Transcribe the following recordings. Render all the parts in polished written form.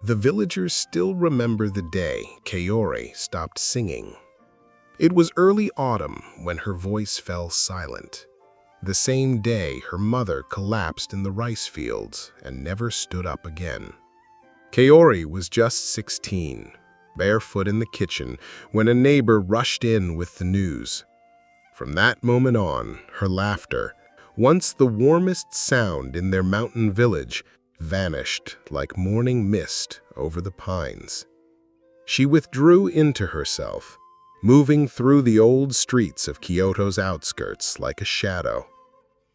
The villagers still remember the day Kaori stopped singing. It was early autumn when her voice fell silent. The same day her mother collapsed in the rice fields and never stood up again. Kaori was just 16, barefoot in the kitchen, when a neighbor rushed in with the news. From that moment on, her laughter, once the warmest sound in their mountain village, vanished like morning mist over the pines. She withdrew into herself, moving through the old streets of Kyoto's outskirts like a shadow.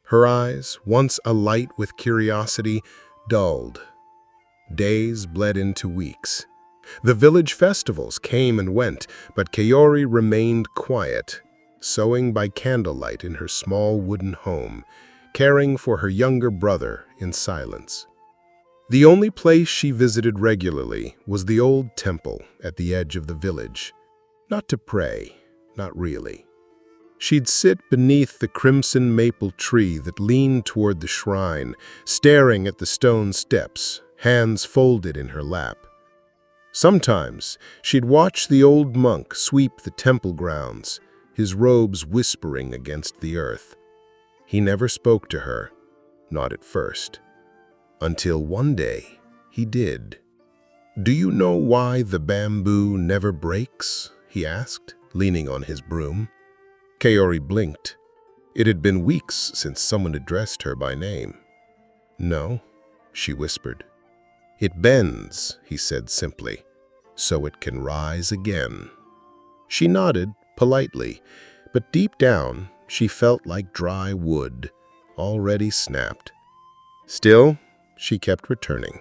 Her eyes, once alight with curiosity, dulled. Days bled into weeks. The village festivals came and went, but Kaori remained quiet, sewing by candlelight in her small wooden home, caring for her younger brother in silence. The only place she visited regularly was the old temple at the edge of the village. Not to pray, not really. She'd sit beneath the crimson maple tree that leaned toward the shrine, staring at the stone steps, hands folded in her lap. Sometimes she'd watch the old monk sweep the temple grounds, his robes whispering against the earth. He never spoke to her, not at first. Until one day, he did. "Do you know why the bamboo never breaks?" he asked, leaning on his broom. Kaori blinked. It had been weeks since someone addressed her by name. "No," she whispered. "It bends," he said simply, "so it can rise again." She nodded politely, but deep down she felt like dry wood, already snapped. Still, she kept returning.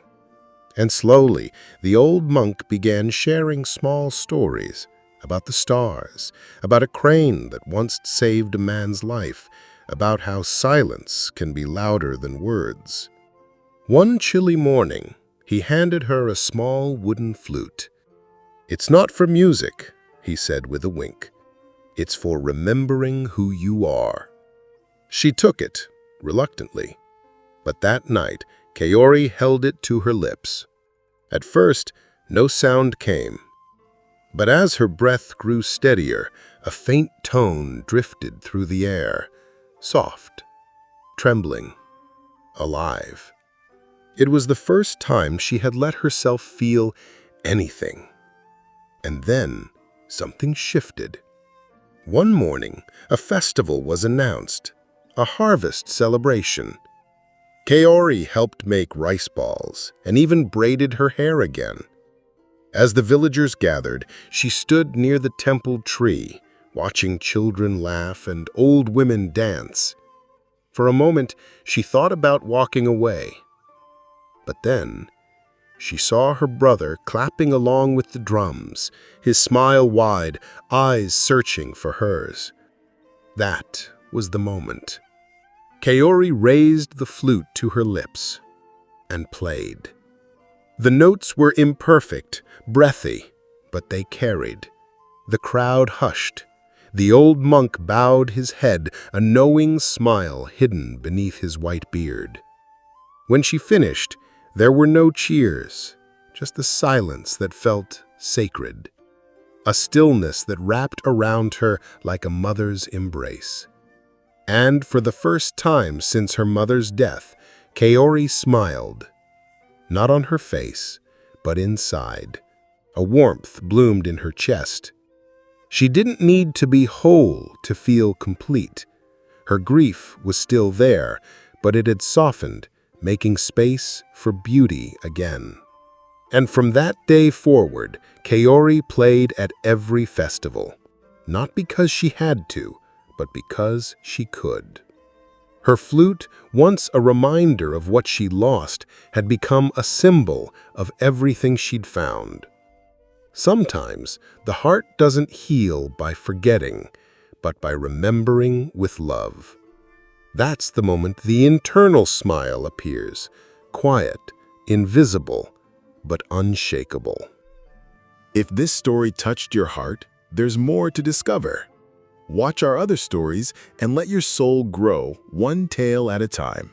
And slowly, the old monk began sharing small stories about the stars, about a crane that once saved a man's life, about how silence can be louder than words. One chilly morning, he handed her a small wooden flute. "It's not for music," he said with a wink. "It's for remembering who you are." She took it, reluctantly. But that night, Kaori held it to her lips. At first, no sound came. But as her breath grew steadier, a faint tone drifted through the air, soft, trembling, alive. It was the first time she had let herself feel anything. And then something shifted. One morning, a festival was announced, a harvest celebration. Kaori helped make rice balls and even braided her hair again. As the villagers gathered, she stood near the temple tree, watching children laugh and old women dance. For a moment, she thought about walking away. But then, she saw her brother clapping along with the drums, his smile wide, eyes searching for hers. That was the moment. Kaori raised the flute to her lips and played. The notes were imperfect, breathy, but they carried. The crowd hushed. The old monk bowed his head, a knowing smile hidden beneath his white beard. When she finished, there were no cheers, just the silence that felt sacred, a stillness that wrapped around her like a mother's embrace. And for the first time since her mother's death, Kaori smiled. Not on her face, but inside. A warmth bloomed in her chest. She didn't need to be whole to feel complete. Her grief was still there, but it had softened, making space for beauty again. And from that day forward, Kaori played at every festival, not because she had to, but because she could. Her flute, once a reminder of what she lost, had become a symbol of everything she'd found. Sometimes the heart doesn't heal by forgetting, but by remembering with love. That's the moment the internal smile appears, quiet, invisible, but unshakable. If this story touched your heart, there's more to discover. Watch our other stories and let your soul grow one tale at a time.